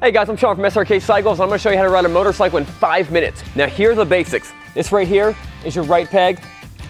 Hey guys, I'm Sean from SRK Cycles. I'm going to show you how to ride a motorcycle in 5 minutes. Now here are the basics. This right here is your right peg,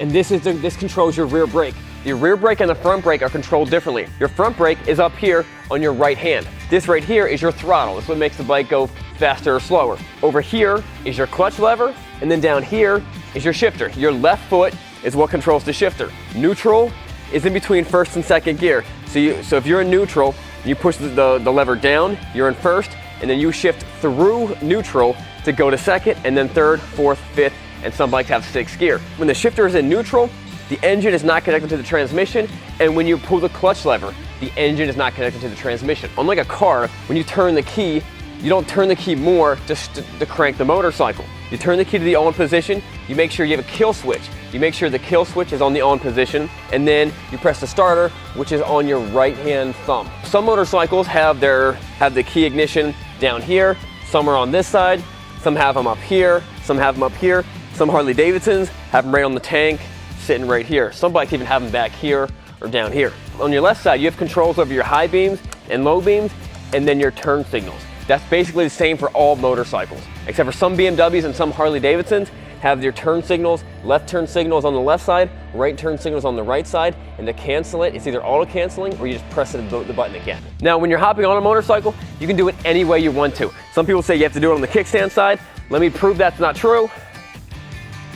and this controls your rear brake. Your rear brake and the front brake are controlled differently. Your front brake is up here on your right hand. This right here is your throttle. This is what makes the bike go faster or slower. Over here is your clutch lever, and then down here is your shifter. Your left foot is what controls the shifter. Neutral is in between first and second gear. So if you're in neutral, you push the lever down, you're in first, and then you shift through neutral to go to second, and then third, fourth, fifth, and some bikes have sixth gear. When the shifter is in neutral, the engine is not connected to the transmission, and when you pull the clutch lever, the engine is not connected to the transmission. Unlike a car, when you turn the key, you don't turn the key more just to crank the motorcycle. You turn the key to the on position, you make sure you have a kill switch. You make sure the kill switch is on the on position, and then you press the starter, which is on your right hand thumb. Some motorcycles have the key ignition down here, some are on this side, some have them up here, some have them up here. Some Harley Davidsons have them right on the tank, sitting right here. Some bikes even have them back here or down here. On your left side, you have controls over your high beams and low beams, and then your turn signals. That's basically the same for all motorcycles, except for some BMWs and some Harley Davidsons have their turn signals, left turn signals on the left side, right turn signals on the right side, and to cancel it, it's either auto canceling or you just press the button again. Now, when you're hopping on a motorcycle, you can do it any way you want to. Some people say you have to do it on the kickstand side. Let me prove that's not true.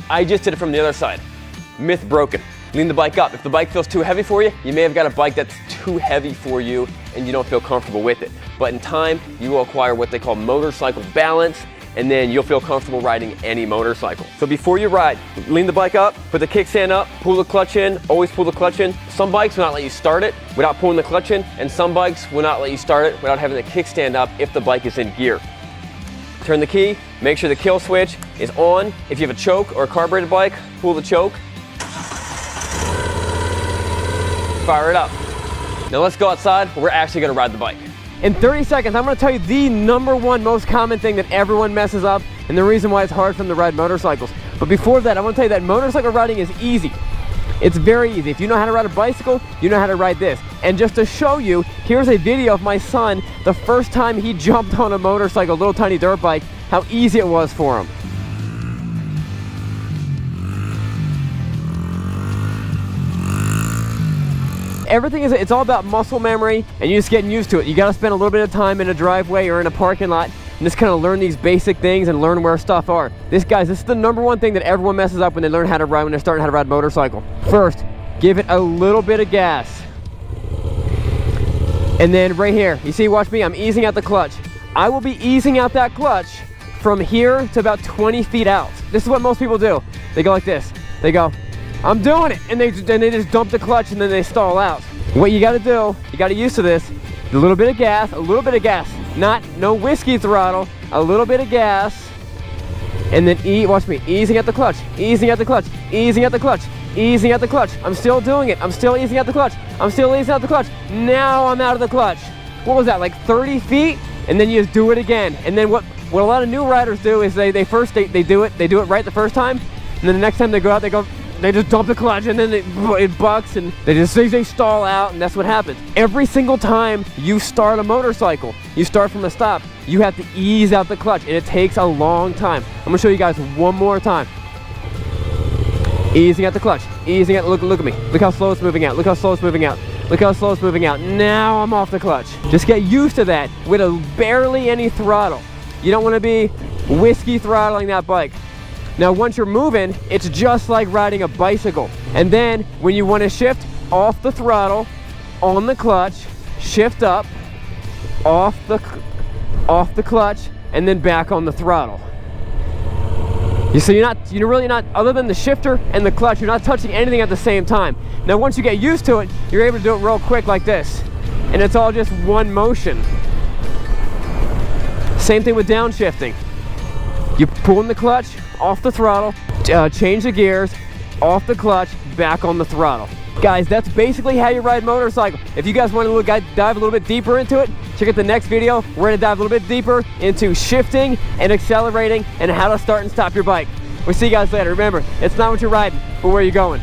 I just did it from the other side. Myth broken. Lean the bike up. If the bike feels too heavy for you, you may have got a bike that's too heavy for you and you don't feel comfortable with it. But in time, you will acquire what they call motorcycle balance, and then you'll feel comfortable riding any motorcycle. So before you ride, lean the bike up, put the kickstand up, pull the clutch in, always pull the clutch in. Some bikes will not let you start it without pulling the clutch in, and some bikes will not let you start it without having the kickstand up if the bike is in gear. Turn the key, make sure the kill switch is on. If you have a choke or a carbureted bike, pull the choke. Fire it up. Now let's go outside. We're actually gonna ride the bike. In 30 seconds, I'm gonna tell you the #1 most common thing that everyone messes up and the reason why it's hard for them to ride motorcycles. But before that, I wanna tell you that motorcycle riding is easy. It's very easy. If you know how to ride a bicycle, you know how to ride this. And just to show you, here's a video of my son the first time he jumped on a motorcycle, a little tiny dirt bike, how easy it was for him. Everything it's all about muscle memory and you just getting used to it. You gotta spend a little bit of time in a driveway or in a parking lot and just kind of learn these basic things and learn where stuff are. This is the #1 thing that everyone messes up when they learn how to ride, when they're starting how to ride a motorcycle. First, give it a little bit of gas. And then right here, you see, watch me, I'm easing out the clutch. I will be easing out that clutch from here to about 20 feet out. This is what most people do. They go like this. They go, I'm doing it, and they just dump the clutch and then they stall out. What you gotta do, you gotta used to this, a little bit of gas, no whiskey throttle, a little bit of gas, and then watch me, easing out the clutch, easing out the clutch, easing out the clutch, easing out the clutch. I'm still doing it, I'm still easing out the clutch, I'm still easing out the clutch. Now I'm out of the clutch. What was that, like 30 feet? And then you just do it again. And then what a lot of new riders do is they do it right the first time, and then the next time they go out, they just dump the clutch and then it bucks and they stall out, and that's what happens. Every single time you start a motorcycle, you start from the stop, you have to ease out the clutch, and it takes a long time. I'm gonna show you guys one more time. Easing out the clutch, easing out, look at me. Look how slow it's moving out, look how slow it's moving out. Look how slow it's moving out. Now I'm off the clutch. Just get used to that with barely any throttle. You don't wanna be whiskey throttling that bike. Now once you're moving, it's just like riding a bicycle. And then when you want to shift, off the throttle, on the clutch, shift up, off the clutch, and then back on the throttle. You're really not, other than the shifter and the clutch, you're not touching anything at the same time. Now once you get used to it, you're able to do it real quick like this. And it's all just one motion. Same thing with downshifting. You pull in the clutch, off the throttle, change the gears, off the clutch, back on the throttle. Guys, that's basically how you ride motorcycle. If you guys want to dive a little bit deeper into it, check out the next video. We're gonna dive a little bit deeper into shifting and accelerating and how to start and stop your bike. We'll see you guys later. Remember, it's not what you're riding, but where you're going.